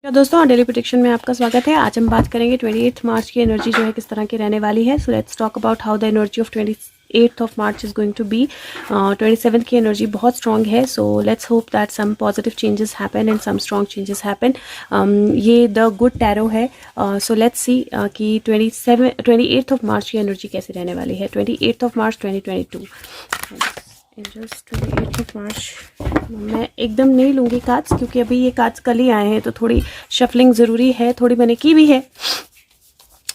तो दोस्तों daily prediction में आपका स्वागत है। आज हम बात करेंगे 28 मार्च की एनर्जी जो है किस तरह की रहने वाली है। So let's talk about how the energy of 28th of March is going to be. 27 की एनर्जी बहुत स्ट्रॉन्ग है। So let's hope that some positive changes happen and some strong changes happen. ये द गुड टैरो है। So let's see कि 28th of मार्च की energy कैसी रहने वाली है। 28th of March 2022 angels 28th of March. मैं एकदम नहीं लूँगी कार्ड्स क्योंकि अभी ये कार्ड्स कल ही आए हैं तो थोड़ी शफलिंग ज़रूरी है। थोड़ी मैंने की भी है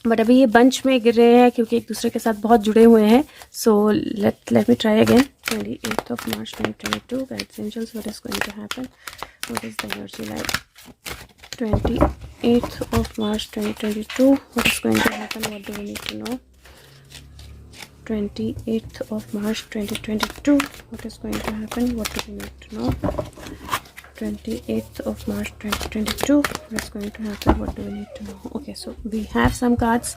बट अभी ये बंच में गिर रहे हैं क्योंकि एक दूसरे के साथ बहुत जुड़े हुए हैं। So let me try again. 28th of March 2022 guides angels, what is going to happen, what is the energy like. 28th of March 2022, what is going to happen, what do we need to know. 28th of March 2022, what is going to happen, what do we need to know. 28th of March 2022, what is going to happen, what do we need to know. Okay, so we have some cards.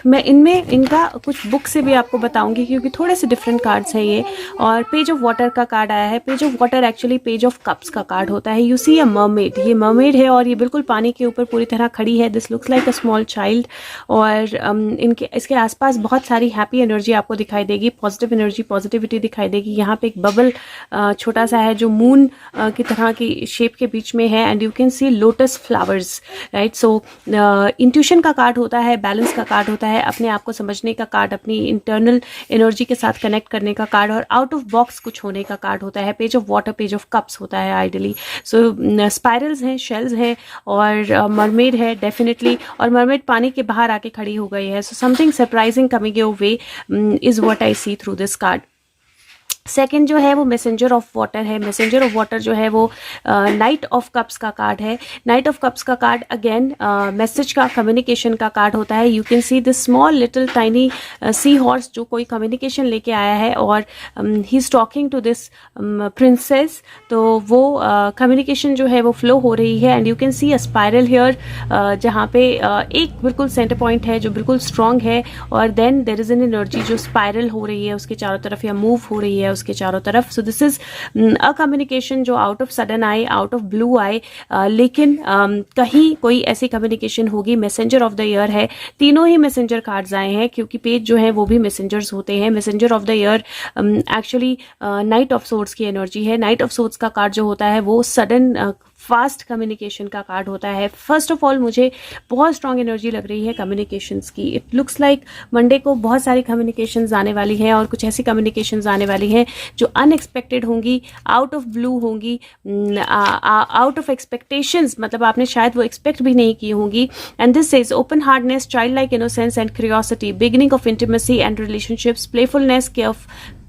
मैं इनमें इनका कुछ book से भी आपको बताऊंगी क्योंकि थोड़े से डिफरेंट कार्ड्स हैं ये। और पेज ऑफ वाटर का कार्ड आया है। Page of water actually page of cups का कार्ड होता है। यू सी अ मरमेड, ये मरमेड है और ये बिल्कुल पानी के ऊपर पूरी तरह खड़ी है। This looks like a small child. और इनके इसके आसपास बहुत सारी हैप्पी एनर्जी आपको दिखाई देगी, पॉजिटिव एनर्जी, पॉजिटिविटी दिखाई देगी। यहाँ पे एक बबल छोटा सा है जो मून की तरह की शेप के बीच में है and you can C lotus flowers, right. So intuition का कार्ड होता है, बैलेंस का कार्ड होता है, अपने आप को समझने का कार्ड, अपनी इंटरनल एनर्जी के साथ कनेक्ट करने का कार्ड और आउट ऑफ बॉक्स कुछ होने का कार्ड होता है। Page of water, page of cups होता है आइडली। सो स्पाइरल्स हैं, शेल्स हैं और मरमेड है डेफिनेटली। और मरमेड पानी के बाहर आके खड़ी हो गई है। So something surprising coming your way is what I see through this card. Second जो है वो मैसेंजर ऑफ वाटर है। मैसेंजर ऑफ वाटर जो है वो नाइट ऑफ कप्स का कार्ड है। नाइट ऑफ कप्स का कार्ड अगेन मैसेज का, कम्युनिकेशन का कार्ड होता है। You can see this small little tiny sea horse जो कोई कम्युनिकेशन लेके आया है और he is talking to this princess. तो वो कम्युनिकेशन जो है वो फ्लो हो रही है and you can C a spiral here जहाँ पे एक बिल्कुल सेंटर पॉइंट है जो बिल्कुल स्ट्रॉन्ग है और then there is an energy जो स्पायरल हो रही है उसके चारों तरफ या मूव हो रही है उसके चारों तरफ। सो दिस इज अ कम्युनिकेशन जो आउट ऑफ सडन आए, आउट ऑफ ब्लू आए, लेकिन कहीं कोई ऐसी कम्युनिकेशन होगी। मैसेंजर ऑफ द ईयर है। तीनों ही मैसेंजर कार्ड्स आए हैं क्योंकि पेज जो है वो भी मैसेंजर्स होते हैं। Messenger of the year actually night of swords की एनर्जी है। नाइट ऑफ सोर्ड्स का कार्ड जो होता है वो सडन फास्ट कम्युनिकेशन का कार्ड होता है। फर्स्ट ऑफ ऑल मुझे बहुत स्ट्रॉन्ग एनर्जी लग रही है कम्युनिकेशंस की। इट लुक्स लाइक मंडे को बहुत सारी कम्युनिकेशंस आने वाली हैं और कुछ ऐसी कम्युनिकेशंस आने वाली हैं जो अनएक्सपेक्टेड होंगी, आउट ऑफ ब्लू होंगी, आउट ऑफ एक्सपेक्टेशंस, मतलब आपने शायद वो एक्सपेक्ट भी नहीं की होंगी। And this is open heartness, child like innocence and curiosity, beginning of intimacy and relationships, playfulness,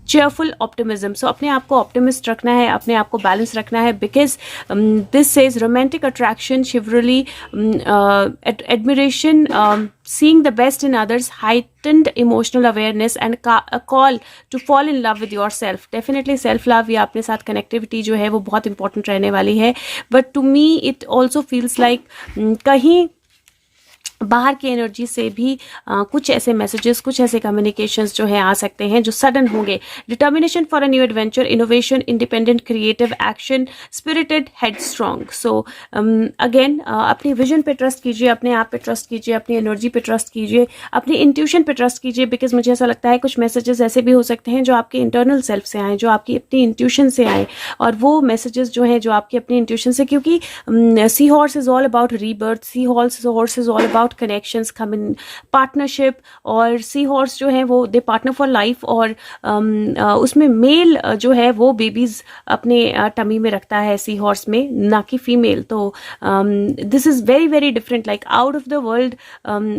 cheerful optimism. So अपने आप को ऑप्टिमिस्ट रखना है, अपने आप को बैलेंस रखना है because this says romantic attraction, chivalry, admiration, seeing the best in others, heightened emotional awareness and a call to fall in love with yourself. Definitely self love या अपने साथ connectivity जो है वो बहुत important रहने वाली है। But to me it also feels like कहीं बाहर की एनर्जी से भी कुछ ऐसे मैसेजेस, कुछ ऐसे कम्युनिकेशंस जो है आ सकते हैं जो सडन होंगे। Determination for a new adventure, innovation, independent, creative, action, spirited, headstrong. So again अपनी विजन पे ट्रस्ट कीजिए, अपने आप पे ट्रस्ट कीजिए, अपनी एनर्जी पे ट्रस्ट कीजिए, अपनी इंट्यूशन पे ट्रस्ट कीजिए बिकॉज मुझे ऐसा लगता है कुछ मैसेजेस ऐसे भी हो सकते हैं जो आपके इंटरनल सेल्फ से आए, जो आपकी अपनी इंट्यूशन से आए और वो मैसेजेस जो हैं जो आपकी अपनी इंट्यूशन से, क्योंकि seahorse is all about rebirth, seahorse is all about connections, partnership. और सी हॉर्स जो है वो दे पार्टनर फॉर लाइफ और उसमें मेल जो है वो बेबीज अपने टमी में रखता है सी हॉर्स में, ना कि फीमेल। तो this is very very different, like out of the world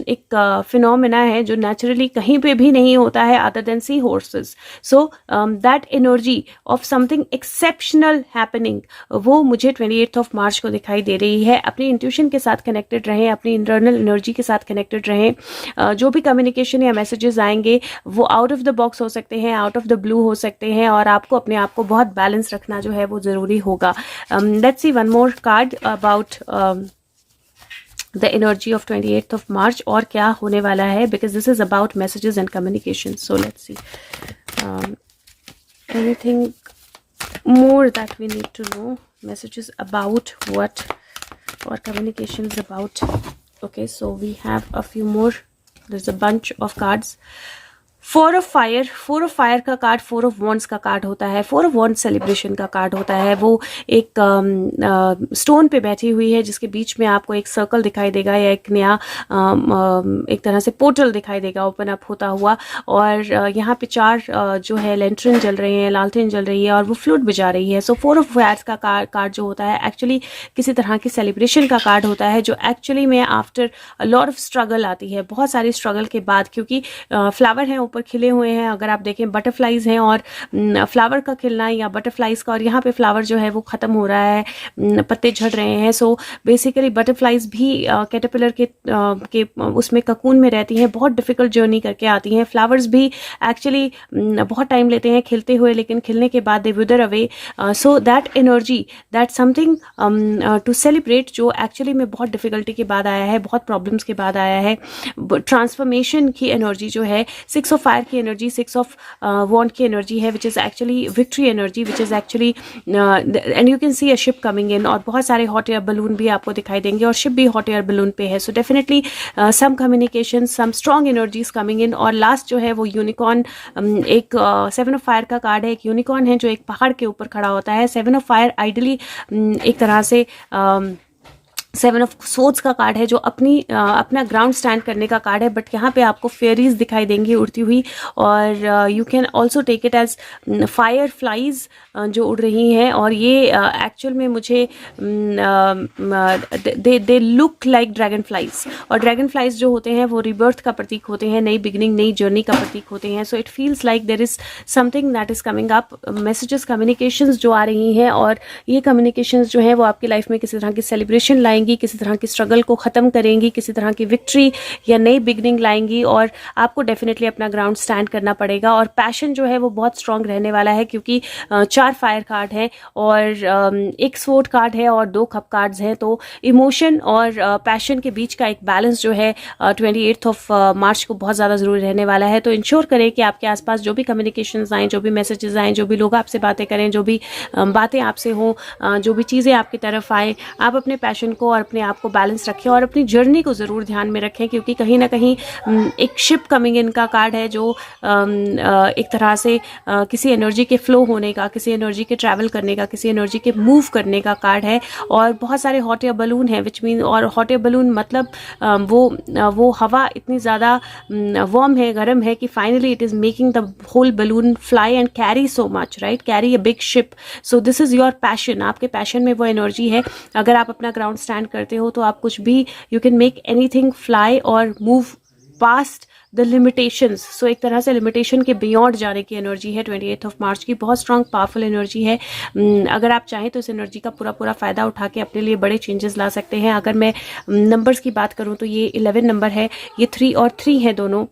एक फिनोमेना है जो नेचुरली कहीं पे भी नहीं होता है other than C horses. So that energy of something exceptional happening वो मुझे 28th ऑफ मार्च को दिखाई दे रही है। अपनी इंट्यूशन के साथ कनेक्टेड रहें, अपनी इंटरनल एनर्जी के साथ कनेक्टेड रहें। जो भी कम्युनिकेशन या मैसेजेस आएंगे वो आउट ऑफ द बॉक्स हो सकते हैं, आउट ऑफ द ब्लू हो सकते हैं और आपको अपने आप को बहुत बैलेंस रखना जो है वो जरूरी होगा। Let's see one more card about the energy of 28th of मार्च और क्या होने वाला है because this is about messages and communication. So let's see anything more that we need to know, messages about what or communications about. Okay, so we have a few more. There's a bunch of cards. 4 of fire का card 4 of wands का card होता है, 4 of wands celebration का card होता है। वो एक stone पे बैठी हुई है जिसके बीच में आपको एक सर्कल दिखाई देगा या एक नया एक तरह से पोर्टल दिखाई देगा ओपन अप होता हुआ, और यहाँ पे 4 जो है लैंटर्न जल रहे हैं, लालटेन जल रही है और वो फ्लूट बजा रही है। सो 4 ऑफ फायर का कार्ड जो होता है एक्चुअली किसी तरह की सेलिब्रेशन का कार्ड होता है, जो एक्चुअली में आफ्टर लॉट ऑफ स्ट्रगल आती है, बहुत सारी स्ट्रगल के बाद, क्योंकि फ्लावर हैं ऊपर खिले हुए हैं। अगर आप देखें बटरफ्लाइज हैं और फ्लावर का खिलना या बटरफ्लाइज का, और यहाँ पे फ्लावर जो है वो खत्म हो रहा है, पत्ते झड़ रहे हैं। सो बेसिकली बटरफ्लाइज भी कैटरपिलर के उसमें ककून में रहती हैं, बहुत डिफिकल्ट जर्नी करके आती हैं। फ्लावर्स भी एक्चुअली बहुत टाइम लेते हैं खिलते हुए, लेकिन खिलने के बाद they wither away. So that energy, that something to celebrate, जो एक्चुअली में बहुत डिफिकल्टी के बाद आया है, बहुत प्रॉब्लम्स के बाद आया है। ट्रांसफॉर्मेशन की एनर्जी जो है, 6 ऑफ फायर की एनर्जी, 6 ऑफ वॉन्ड की एनर्जी है, which is actually victory energy, which is actually and you can C a ship coming in, और बहुत सारे हॉट एयर बलून भी आपको दिखाई देंगे और शिप भी हॉट एयर बलून पे है। So definitely some communication, some strong energies coming in. और लास्ट जो है वो यूनिकॉर्न, एक 7 ऑफ फायर का कार्ड है, एक यूनिकॉर्न है जो एक पहाड़ के ऊपर खड़ा होता है। 7 ऑफ फायर आइडली एक तरह से 7 ऑफ सोर्ड्स का कार्ड है, जो अपना ग्राउंड स्टैंड करने का कार्ड है, बट यहाँ पे आपको फेरीज दिखाई देंगी उड़ती हुई, और you can also take it as fireflies जो उड़ रही हैं। और ये एक्चुअल में मुझे they look like dragonflies, और ड्रैगन फ्लाइज जो होते हैं वो रिबर्थ का प्रतीक होते हैं, नई बिगिनिंग, नई जर्नी का प्रतीक होते हैं। So it feels like there is something that is coming up, messages, communications जो आ रही हैं, और ये कम्युनिकेशंस जो हैं वो आपकी लाइफ में किसी तरह की सेलिब्रेशन लाएंगी, किसी तरह की स्ट्रगल को ख़त्म करेंगी, किसी तरह की विक्ट्री या नई बिगनिंग लाएंगी, और आपको डेफिनेटली अपना ग्राउंड स्टैंड करना पड़ेगा। और पैशन जो है वो बहुत स्ट्रांग रहने वाला है, क्योंकि 4 फायर कार्ड हैं और एक स्वॉर्ड कार्ड है और 2 कप कार्ड्स हैं। तो इमोशन और पैशन के बीच का एक बैलेंस जो है 28 ऑफ मार्च को बहुत ज़्यादा ज़रूरी रहने वाला है। तो इंश्योर करें कि आपके आसपास जो भी कम्युनिकेशंस आएँ, जो भी मैसेजेस आएँ, जो भी लोग आपसे बातें करें, जो भी बातें आपसे हों, जो भी चीज़ें आपकी तरफ आएँ, आप अपने पैशन को और अपने आप को बैलेंस रखें और अपनी जर्नी को ज़रूर ध्यान में रखें, क्योंकि कहीं ना कहीं एक शिप कमिंग इन का कार्ड है, जो एक तरह से किसी एनर्जी के फ्लो होने का, किसी एनर्जी के ट्रैवल करने का, किसी एनर्जी के मूव करने का कार्ड है। और बहुत सारे हॉट एयर बलून हैं, विच मीन, और हॉट एयर बलून मतलब वो हवा इतनी ज़्यादा वार्म है, गर्म है, कि finally it is making the whole balloon fly and carry so much, right, carry a big ship. So this is your passion, आपके पैशन में वो एनर्जी है। अगर आप अपना ग्राउंड स्टैंड करते हो तो आप कुछ भी, you can make anything fly और मूव पास्ट द लिमिटेशंस। सो एक तरह से लिमिटेशन के बियॉन्ड जाने की एनर्जी है 28 ऑफ मार्च की, बहुत स्ट्रांग पावरफुल एनर्जी है। अगर आप चाहें तो इस एनर्जी का पूरा फ़ायदा उठा के अपने लिए बड़े चेंजेस ला सकते हैं। अगर मैं नंबर्स की बात करूं तो ये 11 नंबर है, ये 3 और 3 है, दोनों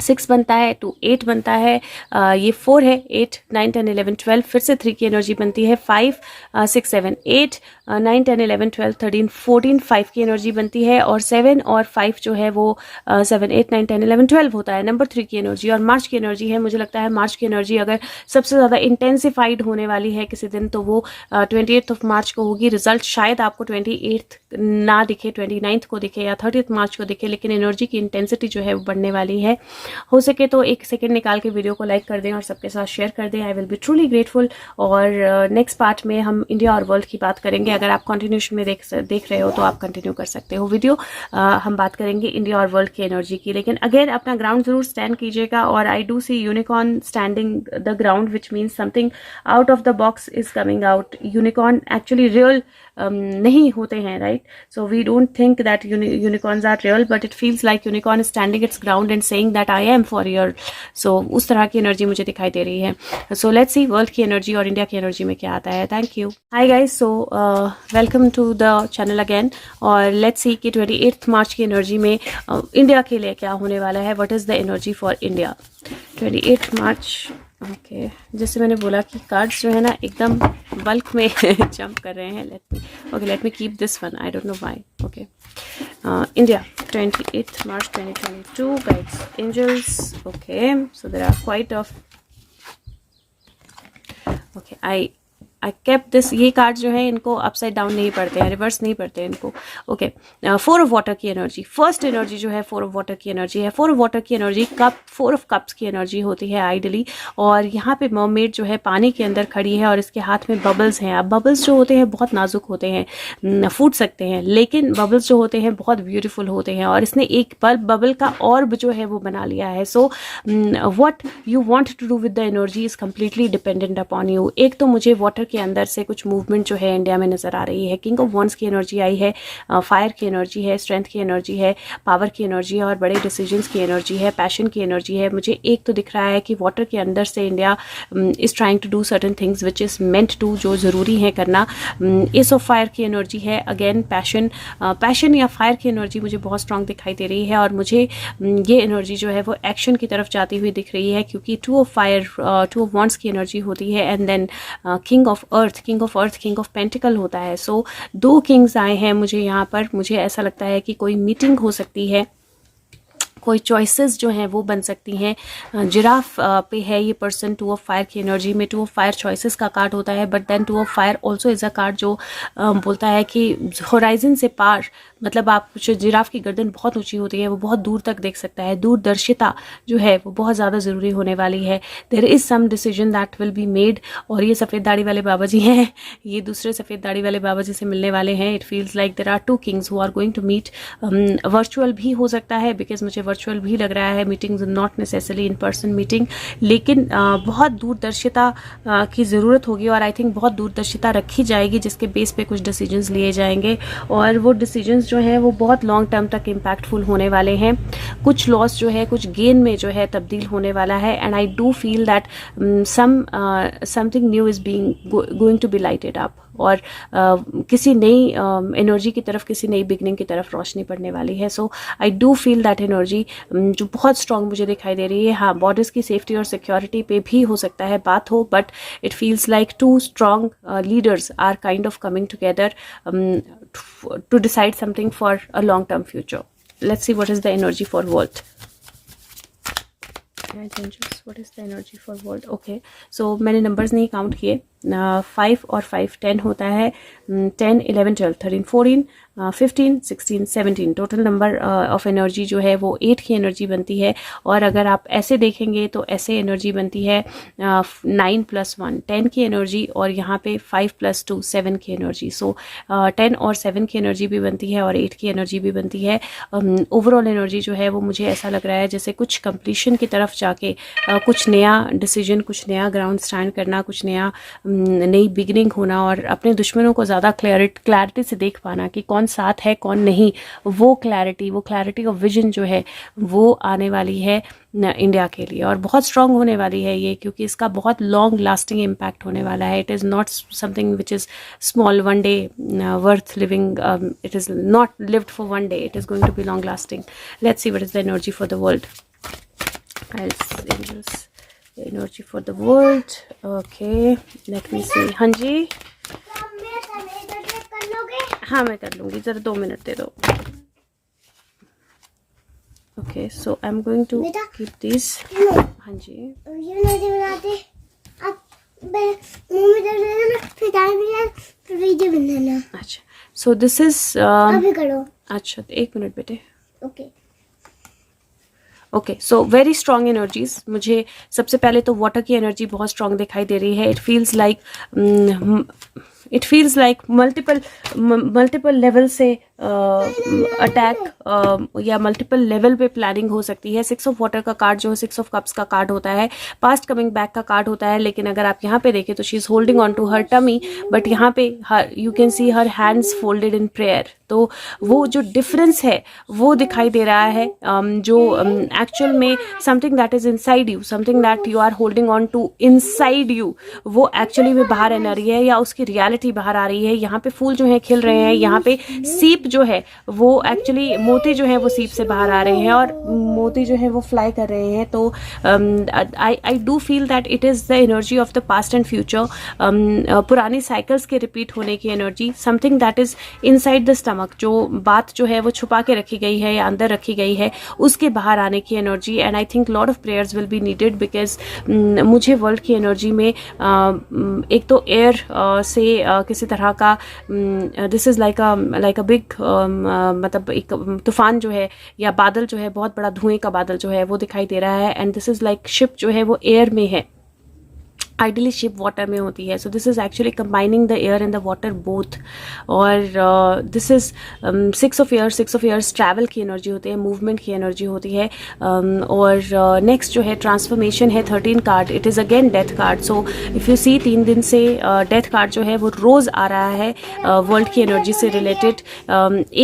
6 बनता है, 2 8 बनता है, ये 4 है, 8 9 10 11 12, फिर से 3 की एनर्जी बनती है, 5 6 7 8 9 10 11 12 13 14, 5 की एनर्जी बनती है, और 7 और 5 जो है वो 7 8 9 10 11 12 होता है, नंबर 3 की एनर्जी। और मार्च की एनर्जी है, मुझे लगता है मार्च की एनर्जी अगर सबसे ज़्यादा इंटेंसिफाइड होने वाली है किसी दिन तो वो 28 ऑफ मार्च को होगी। रिजल्ट शायद आपको 28 ना दिखे, 29 को दिखे या 30 मार्च को दिखे, लेकिन एनर्जी की इंटेंसिटी जो है वो बढ़ने वाली है। हो सके तो 1 सेकेंड निकाल के वीडियो को लाइक कर दें और सबके साथ शेयर कर दें, I will be truly grateful. और नेक्स्ट पार्ट में हम इंडिया और वर्ल्ड की बात करेंगे। अगर आप कंटिन्यूशन में देख रहे हो तो आप कंटिन्यू कर सकते हो वीडियो। हम बात करेंगे इंडिया और वर्ल्ड की एनर्जी की, लेकिन अगेन अपना ग्राउंड जरूर स्टैंड कीजिएगा। और I do see unicorn standing the ground, which means something out of the box is coming out. Unicorn actually real नहीं होते हैं, right? So we don't think that unicorns are real, but it feels like unicorn standing its ground and saying that I am for your. So उस तरह की energy मुझे दिखाई दे रही है। सो लेट्स सी वर्ल्ड की एनर्जी और इंडिया की एनर्जी में क्या आता है। Thank you. Hi guys, so welcome to the channel again. और लेट्स सी कि 28 मार्च की एनर्जी में इंडिया के लिए क्या होने वाला है। What is the energy for India 28 March. Okay, जैसे मैंने बोला कि कार्ड्स जो है ना एकदम बल्क में जंप कर रहे हैं। Let me keep this one, I don't know why. Okay, India 28 March 2022, guides, angels. Okay, so there are quite of, okay, I kept this. ये कार्ड जो है इनको अपसाइड डाउन नहीं पढ़ते हैं, रिवर्स नहीं पढ़ते हैं इनको। ओके, 4 ऑफ वाटर की एनर्जी, फर्स्ट एनर्जी जो है 4 ऑफ वाटर की एनर्जी है। 4 ऑफ वाटर की एनर्जी कप, 4 ऑफ कप्स की एनर्जी होती है आइडली। और यहाँ पे मरमेड जो है पानी के अंदर खड़ी है और इसके हाथ में बबल्स हैं। अब बबल्स जो होते हैं बहुत नाजुक होते हैं, फूट सकते हैं, लेकिन बबल्स जो होते हैं बहुत ब्यूटीफुल होते हैं। और इसने एक बबल का ऑर्ब जो है वो बना लिया है। So what you want to do with the energy is completely dependent upon you. एक तो मुझे वाटर के अंदर से कुछ मूवमेंट जो है इंडिया में नजर आ रही है। किंग ऑफ वॉन्ड्स की एनर्जी आई है, फायर की एनर्जी है, स्ट्रेंथ की एनर्जी है, पावर की एनर्जी है और बड़े डिसीजंस की एनर्जी है, पैशन की एनर्जी है। मुझे एक तो दिख रहा है कि वाटर के अंदर से India is trying to do certain things which is meant to, जो ज़रूरी है करना। एस ऑफ फायर की एनर्जी है, अगेन पैशन या फायर की एनर्जी मुझे बहुत स्ट्रांग दिखाई दे रही है। और मुझे ये एनर्जी जो है वो एक्शन की तरफ जाती हुई दिख रही है, क्योंकि 2 ऑफ फायर, 2 ऑफ वॉन्ड्स की एनर्जी होती है and then king of earth, king of pentacle होता है। सो 2 किंग्स आए हैं मुझे यहाँ पर। मुझे ऐसा लगता है कि कोई मीटिंग हो सकती है, कोई चॉइसेस जो हैं वो बन सकती हैं। जिराफ पे है ये पर्सन 2 ऑफ फायर की एनर्जी में। 2 ऑफ फायर चॉइसेस का कार्ड होता है, but then 2 of fire also is a card जो बोलता है कि होराइजन से पार, मतलब आप जो जिराफ की गर्दन बहुत ऊंची होती है, वो बहुत दूर तक देख सकता है। दूरदर्शिता जो है वो बहुत ज़्यादा ज़रूरी होने वाली है। There is some decision that will be made. और ये सफ़ेद दाढ़ी वाले बाबा जी हैं, ये दूसरे सफ़ेद दाढ़ी वाले बाबा जी से मिलने वाले हैं। It feels like there are 2 kings who are going to meet. Virtual भी हो सकता है, बिकॉज मुझे वर्चुअल भी लग रहा है, meetings not necessarily in person meeting, लेकिन बहुत दूरदर्शिता की ज़रूरत होगी। और आई थिंक बहुत दूरदर्शिता रखी जाएगी जिसके बेस पे कुछ डिसीजंस लिए जाएंगे, और वो डिसीजंस जो हैं वो बहुत लॉन्ग टर्म तक इम्पैक्टफुल होने वाले हैं। कुछ लॉस जो है कुछ गेन में जो है तब्दील होने वाला है। And I do feel that something new is being going to be lighted up, और किसी नई एनर्जी की तरफ, किसी नई बिगनिंग की तरफ रोशनी पड़ने वाली है। So I do feel that energy जो बहुत स्ट्रांग मुझे दिखाई दे रही है। हाँ, बॉर्डर्स की सेफ्टी और सिक्योरिटी पे भी हो सकता है बात हो, but it feels like 2 strong leaders are kind of coming together to decide something for a long term future. Let's see what is the energy for world. What is the energy for world? Okay, so मैंने numbers नहीं count किए। 5 और 5 10 होता है, 10 11 12 13 14 15 16 17 total number of energy जो है वो 8 की एनर्जी बनती है। और अगर आप ऐसे देखेंगे तो ऐसे एनर्जी बनती है 9 + 1 10 की एनर्जी, और यहाँ पे 5 + 2 7 की एनर्जी। सो 10 और 7 की एनर्जी भी बनती है और 8 की एनर्जी भी बनती है। ओवरऑल एनर्जी जो है वो मुझे ऐसा लग रहा है जैसे कुछ कंप्लीशन की तरफ जाके कुछ नया डिसीजन, कुछ नया ग्राउंड स्टैंड करना, कुछ नया नई बिगनिंग होना, और अपने दुश्मनों को ज़्यादा क्लैरिटी से देख पाना कि कौन साथ है कौन नहीं। वो क्लैरिटी ऑफ विजन जो है वो आने वाली है इंडिया के लिए, और बहुत स्ट्रांग होने वाली है ये, क्योंकि इसका बहुत लॉन्ग लास्टिंग इम्पैक्ट होने वाला है। It is not something which is small one day worth living, it is not lived for one day, it is going to be long lasting. Let's see what is the energy for the world. Energy for the world, okay let me see. हाँ जी, हाँ मैं कर लूँगी, ज़रा 2 minute दे दो। Okay, so I am going to keep this. हाँ जी, अच्छा, सो दिस इज अच्छा 1 मिनट बेटे। Okay, so very strong energies. मुझे सबसे पहले तो वाटर की एनर्जी बहुत स्ट्रॉन्ग दिखाई दे रही है। It feels like multiple level से अटैक या मल्टीपल लेवल पे प्लानिंग हो सकती है। 6 ऑफ वाटर का कार्ड जो है 6 ऑफ कप्स का कार्ड होता है, पास्ट कमिंग बैक का कार्ड होता है। लेकिन अगर आप यहाँ पे देखें तो she is holding on to her tummy, but यहाँ पे you can see her hands folded in prayer. तो वो जो डिफरेंस है वो दिखाई दे रहा है, जो एक्चुअल में something that is inside you, something that you are holding on to inside you, वो एक्चुअली में बाहर आ रही है या उसकी रियलिटी बाहर आ रही है। यहाँ पे फूल जो है खिल रहे हैं, यहाँ पे सीप जो है वो एक्चुअली मोती जो है वो सीप से बाहर आ रहे हैं और मोती जो है वो फ्लाई कर रहे हैं। तो आई do feel that it is the energy of the past and future, पुरानी साइकिल्स के रिपीट होने की energy, something that is inside the stomach नामक जो बात जो है वो छुपा के रखी गई है या अंदर रखी गई है, उसके बाहर आने की energy. And I think lot of prayers will be needed, because मुझे वर्ल्ड की एनर्जी में एक तो एयर से किसी तरह का this is like a big मतलब एक तूफान जो है या बादल जो है, बहुत बड़ा धुएं का बादल जो है वो दिखाई दे रहा है। And this is like ship जो है वो एयर में है, आइडली शिप वाटर में होती है। So this is actually combining the air and the water both. और this is 6 of years travel की एनर्जी होती है, मूवमेंट की एनर्जी होती है। और नेक्स्ट जो है ट्रांसफॉर्मेशन है, 13 card, it is again death card. So if you see 3 दिन से डेथ कार्ड जो है वो रोज़ आ रहा है वर्ल्ड की एनर्जी से रिलेटेड।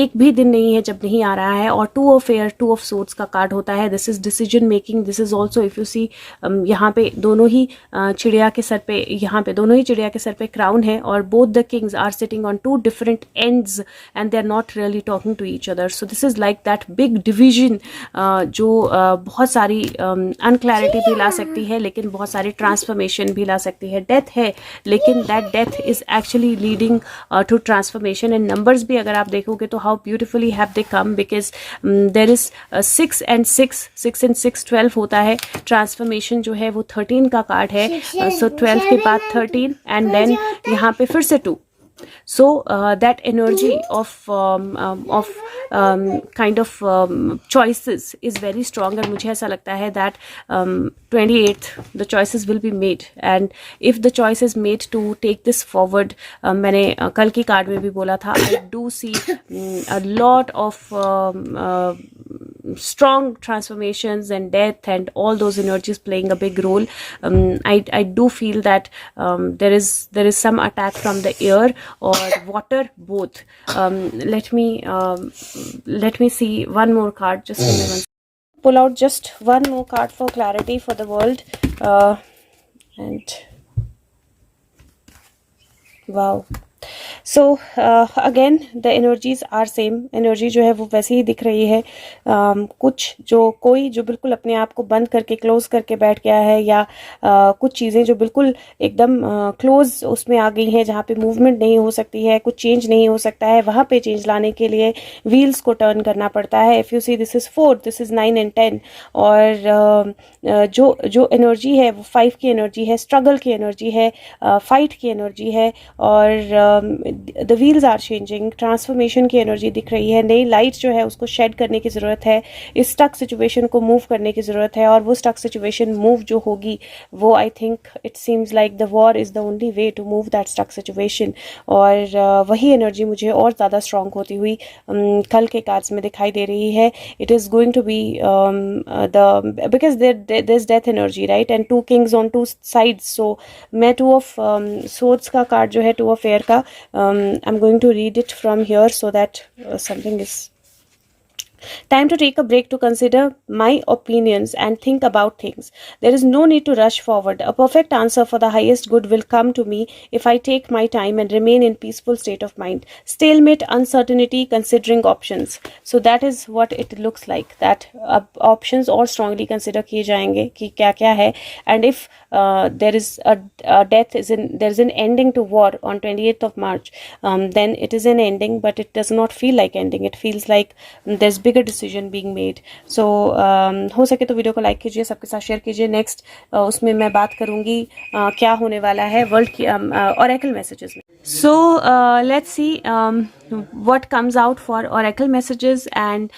एक भी दिन नहीं है जब नहीं आ रहा है। और 2 ऑफ एयर, 2 ऑफ सोर्ड्स का कार्ड होता है। This is decision making. This is also if you see यहाँ पे दोनों ही चिड़िया के सर पे, यहाँ पे दोनों ही चिड़िया के सर पे क्राउन है, और both the kings are sitting on 2 different ends and they are not really talking to each other. So this is like that big division जो बहुत सारी अनक्लैरिटी भी ला सकती है, लेकिन बहुत सारी ट्रांसफॉर्मेशन भी ला सकती है। डेथ है, लेकिन that death is actually leading to transformation. And numbers भी अगर आप देखोगे तो how beautifully have they come, because there is 6 and 6 12 होता है। ट्रांसफॉर्मेशन जो है वो 13 का कार्ड है। सो 12 के बाद 13 एंड देन यहाँ पे फिर से 2। So that energy of kind of choices is very strong, and मुझे ऐसा लगता है that 28th the choices will be made, and if the choice is made to take this forward, मैंने कल की कार्ड में भी बोला था, I do see a lot of strong transformations and death and all those energies playing a big role. I do feel that there is some attack from the air or water, both. Let me see one more card. Just give me one. Pull out just one more card for clarity for the world. And wow. So again the energies are same. Energy जो है वो वैसे ही दिख रही है। कुछ कोई जो बिल्कुल अपने आप को बंद करके क्लोज करके बैठ गया है, या कुछ चीज़ें जो बिल्कुल एकदम क्लोज उसमें आ गई हैं, जहाँ पे मूवमेंट नहीं हो सकती है, कुछ चेंज नहीं हो सकता है, वहाँ पे चेंज लाने के लिए व्हील्स को टर्न करना पड़ता है। If you see this is 4, this is 9 and 10। और जो एनर्जी है वो 5 की एनर्जी है, स्ट्रगल की एनर्जी है, फाइट की एनर्जी है। और the wheels are changing, transformation की एनर्जी दिख रही है। नई लाइट जो है उसको शेड करने की ज़रूरत है, इस स्टक सिचुएशन को मूव करने की ज़रूरत है। और वो स्टक सिचुएशन मूव जो होगी वो I think it seems like the war is the only way to move that stuck situation. और वही एनर्जी मुझे और ज़्यादा स्ट्रॉन्ग होती हुई कल के कार्ड्स में दिखाई दे रही है। It is going to be the because there is death energy, right, and 2 kings on 2 sides. So मैं 2 ऑफ सोर्ड्स का कार्ड जो है 2 ऑफ एयर का, I'm going to read it from here so that something is time to take a break to consider my opinions and think about things. There is no need to rush forward. A perfect answer for the highest good will come to me if I take my time and remain in peaceful state of mind. Stalemate, uncertainty, considering options. So that is what it looks like, that options और strongly consider किए जाएंगे कि क्या क्या है। And if there is a death, there is an ending to war on 28th of March, then it is an ending, but it does not feel like ending. It feels like there's bigger decision being made. So हो सके तो video को like कीजिए, सबके साथ share कीजिए। Next उसमें मैं बात करूंगी क्या होने वाला है वर्ल्ड की ऑरेकल मैसेजेस में। So let's see what comes out for oracle messages and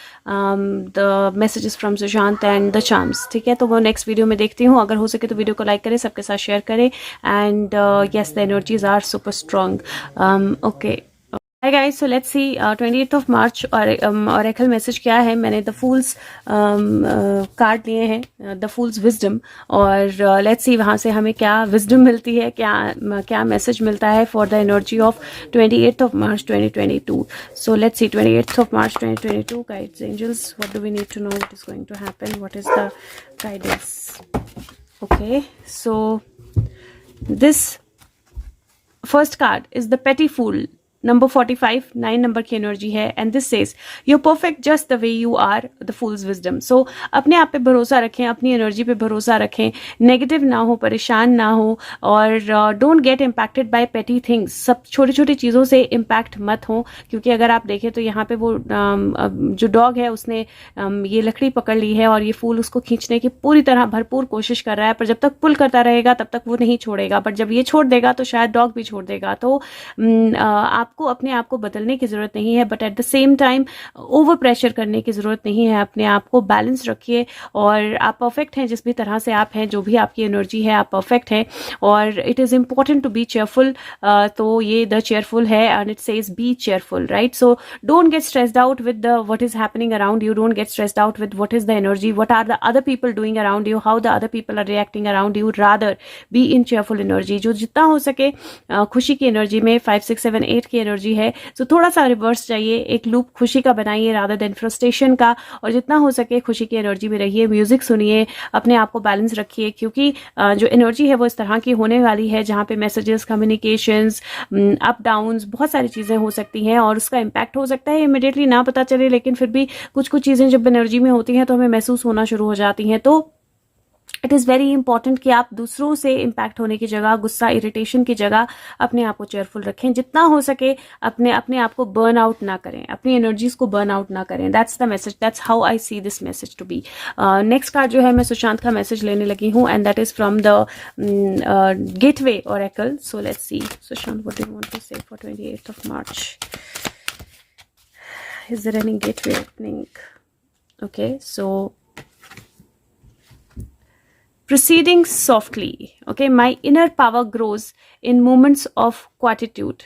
the messages from Sushant and the charms. ठीक है, तो वो नेक्स्ट वीडियो में देखती हूँ। अगर हो सके तो वीडियो को लाइक करें, सबके साथ शेयर करें। And yes, the energies are super strong. Okay. Hi guys, so let's see 28th of March और oracle message क्या है। मैंने द फूल्स कार्ड लिए हैं, द फूल्स विजडम, और लेट्स सी वहाँ से हमें क्या विजडम मिलती है, क्या मैसेज मिलता है for the energy of 28th of March 2022. So let's see 28th of March 2022, guides, angels, what do we need to know, what is going to happen, what is the guidance. Okay, so this first card is the petty fool. Number 45 9 number की energy है and this says you perfect just the way you are the fool's wisdom. So अपने आप पे भरोसा रखें, अपनी energy पे भरोसा रखें, नेगेटिव ना हो, परेशान ना हो और don't get impacted by petty things. सब छोटी छोटी चीज़ों से इम्पैक्ट मत हो, क्योंकि अगर आप देखें तो यहाँ पे वो जो डॉग है उसने ये लकड़ी पकड़ ली है और ये फूल उसको खींचने की पूरी तरह भरपूर कोशिश कर रहा है, पर जब तक पुल करता रहेगा तब तक वो नहीं छोड़ेगा, बट जब ये छोड़ देगा तो शायद डॉग भी छोड़ देगा। तो आपको अपने आप को बदलने की ज़रूरत नहीं है, but at the same time over pressure करने की ज़रूरत नहीं है। अपने आप को बैलेंस रखिए और आप परफेक्ट हैं जिस भी तरह से आप हैं, जो भी आपकी एनर्जी है आप परफेक्ट हैं और it is important to be cheerful. तो ये द चेयरफुल है and it says be cheerful, right? So don't get stressed out with the what is happening around you, don't get stressed out with what is the energy, what are the other people doing around you, how the other people are reacting around you, rather be in cheerful energy. जो जितना हो सके खुशी की energy में 5 6 7 8 की energy है, सो थोड़ा सा रिवर्स चाहिए, एक लूप खुशी का बनाइए रादर देन फ्रस्ट्रेशन का, और जितना हो सके खुशी की एनर्जी में रहिए, म्यूजिक सुनिए, अपने आप को बैलेंस रखिए, क्योंकि जो एनर्जी है वो इस तरह की होने वाली है जहाँ पे मैसेजेस, कम्युनिकेशंस, अप डाउन्स, बहुत सारी चीज़ें हो सकती हैं और उसका इम्पैक्ट हो सकता है इमिडिएटली ना पता चले, लेकिन फिर भी कुछ कुछ चीज़ें जब एनर्जी में होती हैं तो हमें महसूस होना शुरू हो जाती हैं। तो इट इज़ वेरी इंपॉर्टेंट कि आप दूसरों से इम्पैक्ट होने की जगह, गुस्सा, इरिटेशन की जगह अपने आप को चेयरफुल रखें, जितना हो सके अपने आप को बर्न आउट ना करें, अपनी एनर्जीज को बर्न आउट ना करें। That's the message, that's how I see this message to be. Next card जो है मैं सुशांत का मैसेज लेने लगी हूँ and that is from the gateway oracle. So let's see Sushant, what do you want to say for 28th of March? Is there any gateway opening? Okay, so proceeding softly, okay, my inner power grows in moments of quietude.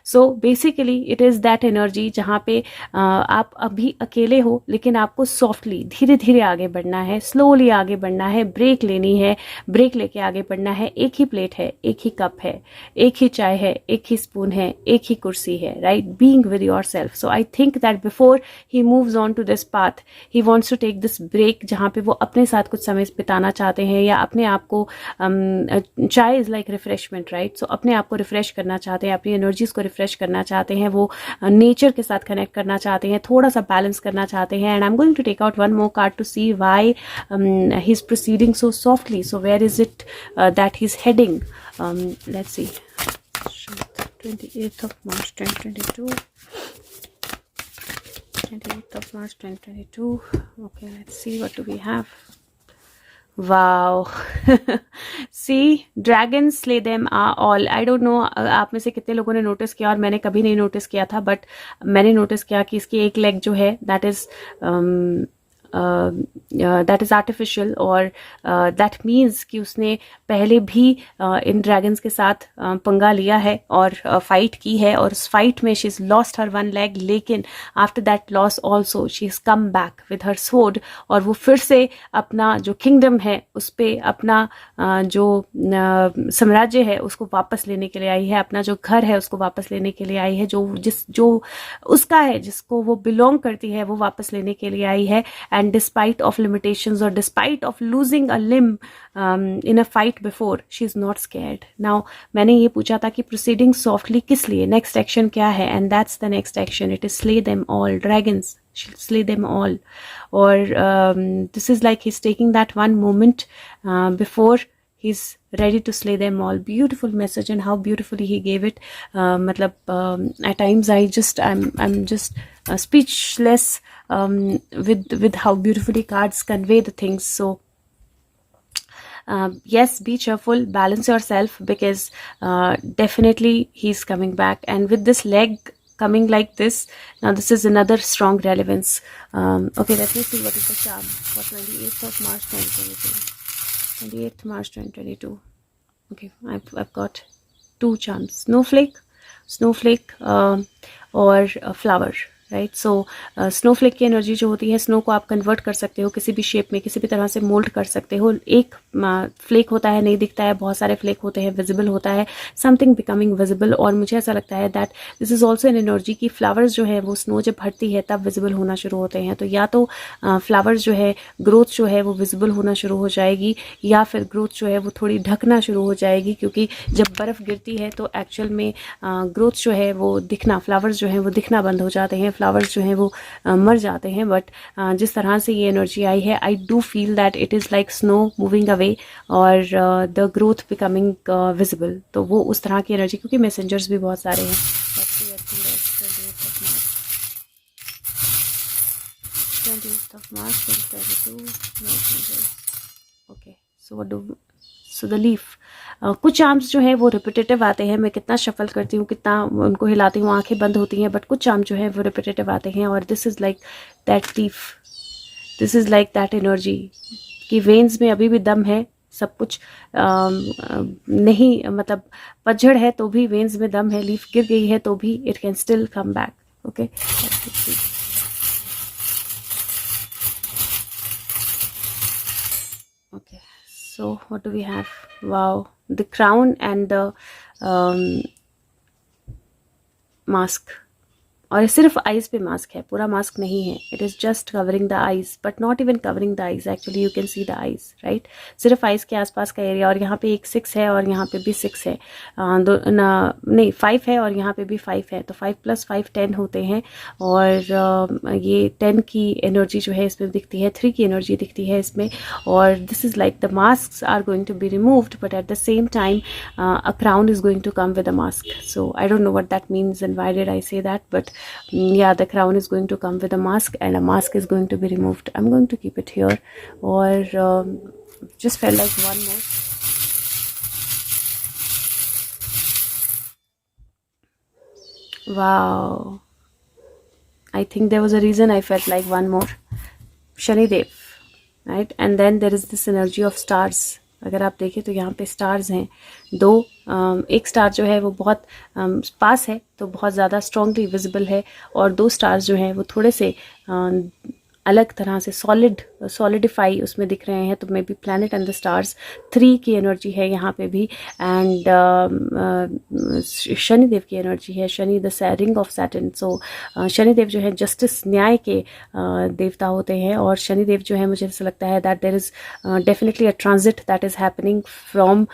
So basically it is that energy जहाँ पे आप अभी अकेले हो लेकिन आपको softly धीरे धीरे आगे बढ़ना है, स्लोली आगे बढ़ना है, ब्रेक लेनी है, ब्रेक लेके आगे बढ़ना है। एक ही प्लेट है, एक ही कप है, एक ही चाय है, एक ही स्पून है, एक ही कुर्सी है, right? Being with yourself. So I think that before he moves on to this path he wants to take this break, जहाँ पे वो अपने साथ कुछ समय बिताना चाहते हैं या अपने आप को चाय इज़ लाइक रिफ्रेशमेंट, राइट? सो अपने आप को रिफ्रेश करना चाहते हैं, अपनी एनर्जीज को रिफ्रेश करना चाहते हैं, वो नेचर के साथ कनेक्ट करना चाहते हैं, थोड़ा सा बैलेंस करना चाहते हैं। And I am going to take out one more card to see why he is proceeding so softly. So where is it that he is heading? Let's see 28th of March 2022. 28th of March 2022. Okay, let's see what do we have. Wow. See, dragons slay them all. I don't know आप में से कितने लोगों ने notice किया, और मैंने कभी नहीं नोटिस किया था, बट मैंने नोटिस किया कि इसकी एक लेग जो है दैट इज़ आर्टिफिशियल, और दैट मीन्स कि उसने पहले भी इन ड्रैगन्स के साथ पंगा लिया है और फाइट की है, और उस फाइट में she is lost her one leg, लेकिन after that loss also she is come back with her sword, और वो फिर से अपना जो किंगडम है उस पर, अपना जो साम्राज्य है उसको वापस लेने के लिए आई है, अपना जो घर है उसको वापस लेने के लिए आई है, जो उसका है, जिसको वो बिलोंग करती है, वो वापस लेने के लिए आई है। And despite of limitations or despite of losing a limb in a fight before, she is not scared. Now मैंने ये पूछा था कि proceeding softly किस लिए, next action क्या है, and that's the next action. It is slay them all. Dragons, she'll slay them all. Or this is like he's taking that one moment before he's ready to slay them all. Beautiful message, and how beautifully he gave it. मतलब at times I'm just speechless with how beautifully cards convey the things. So yes, be cheerful, balance yourself, because definitely he's coming back, and with this leg coming like this, now this is another strong relevance. Okay, let me see what is the charm for 28th of March 2022. 28th March 2022. Okay, I've got two charms: snowflake, or a flower. Right. So Snowflake की energy जो होती है, snow को आप convert कर सकते हो किसी भी शेप में, किसी भी तरह से मोल्ड कर सकते हो। एक फ्लेक होता है नहीं दिखता है, बहुत सारे फ्लेक होते हैं, विजिबल होता है, समथिंग बिकमिंग विजिबल। और मुझे ऐसा लगता है that this is also an energy की फ्लावर्स जो है वो स्नो जब भरती है तब विजिबल होना शुरू होते हैं। तो या तो फ्लावर्स जो है, ग्रोथ जो है वो विजिबल होना शुरू हो जाएगी, या फिर ग्रोथ जो है वो थोड़ी ढकना शुरू हो जाएगी, क्योंकि जब बर्फ़ गिरती है तो एक्चुअल में ग्रोथ जो है वो दिखना, फ्लावर्स जो हैं वो दिखना बंद हो जाते हैं, फ्लावर्स जो हैं वो मर जाते हैं। बट जिस तरह से ये एनर्जी आई है, आई do feel that it is like snow moving away और द ग्रोथ बिकमिंग विजिबल। तो वो उस तरह की एनर्जी, क्योंकि मैसेंजर्स भी बहुत सारे हैं। 20th of March 2022 okay. So the leaf, कुछ चार्म्स जो है वो रिपीटेटिव आते हैं। मैं कितना शफल करती हूँ, कितना उनको हिलाती हूँ, आंखें बंद होती हैं, बट कुछ चार्म जो है वो रिपीटेटिव आते हैं। और this is like that leaf, this is like that energy कि वेन्स में अभी भी दम है, सब कुछ नहीं, मतलब पतझड़ है तो भी वेन्स में दम है, लीफ गिर गई है तो भी it can still come back. Okay, okay, so what do we have? Wow, the crown and the mask. और ये सिर्फ आईज पे मास्क है, पूरा मास्क नहीं है। It is just covering the eyes, but not even covering the eyes, actually you can see the eyes, right. सिर्फ eyes के आसपास का एरिया। और यहाँ पे एक 6 है और यहाँ पे भी 6 है, नहीं 5 है और यहाँ पे भी 5 है, तो 5 + 5 10 होते हैं। और ये 10 की एनर्जी जो है इसमें दिखती है, 3 की एनर्जी दिखती है इसमें। और this is like the mask are going to be removed, but at the same time a crown is going to come with a mask. So I don't know what that means and why did I say that, but yeah, the crown is going to come with a mask and a mask is going to be removed. I'm going to keep it here, or just felt like one more. Wow, I think there was a reason I felt like one more. Shani Dev, right? And then there is this energy of stars. अगर आप देखें तो यहाँ पे stars हैं दो। एक star जो है वो बहुत पास है तो बहुत ज़्यादा स्ट्रॉन्गली विजिबल है, और दो स्टार्स जो हैं वो थोड़े से अलग तरह से सॉलिडिफाई उसमें दिख रहे हैं। तो may be planet and the stars 3 की एनर्जी है यहाँ पे भी। एंड शनिदेव की एनर्जी है, Shani the ring of Saturn. So Shanidev जो है जस्टिस, न्याय के देवता होते हैं। और शनिदेव जो है, मुझे ऐसा लगता है that there is definitely a transit that is happening from,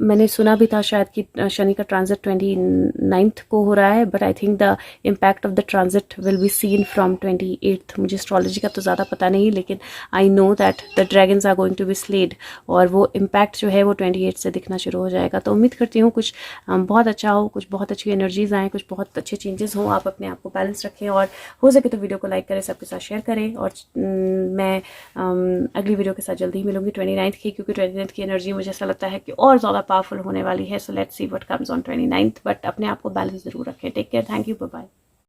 मैंने सुना भी था शायद कि शनि का ट्रांजिट 29th को हो रहा है, but I think the impact of the transit will be seen from 28th। मुझे एस्ट्रोलॉजी का तो ज़्यादा पता नहीं, लेकिन I know that the dragons are going to be slayed, और वो इम्पैक्ट जो है वो 28 से दिखना शुरू हो जाएगा। तो उम्मीद करती हूँ कुछ बहुत अच्छा हो, कुछ बहुत अच्छी एनर्जीज आएँ, कुछ बहुत अच्छे चेंजेस हों, आप अपने आप को बैलेंस रखें, और हो सके तो वीडियो को लाइक करें, सबके साथ शेयर करें। और मैं अगली वीडियो के साथ जल्दी ही मिलूंगी 29th की, क्योंकि 29th की एनर्जी मुझे ऐसा लगता है कि और ज़्यादा पावरफुल होने वाली है। So let's see what comes on 29th, but अपने आप को बैलेंस ज़रूर रखें। Take care, thank you, bye bye.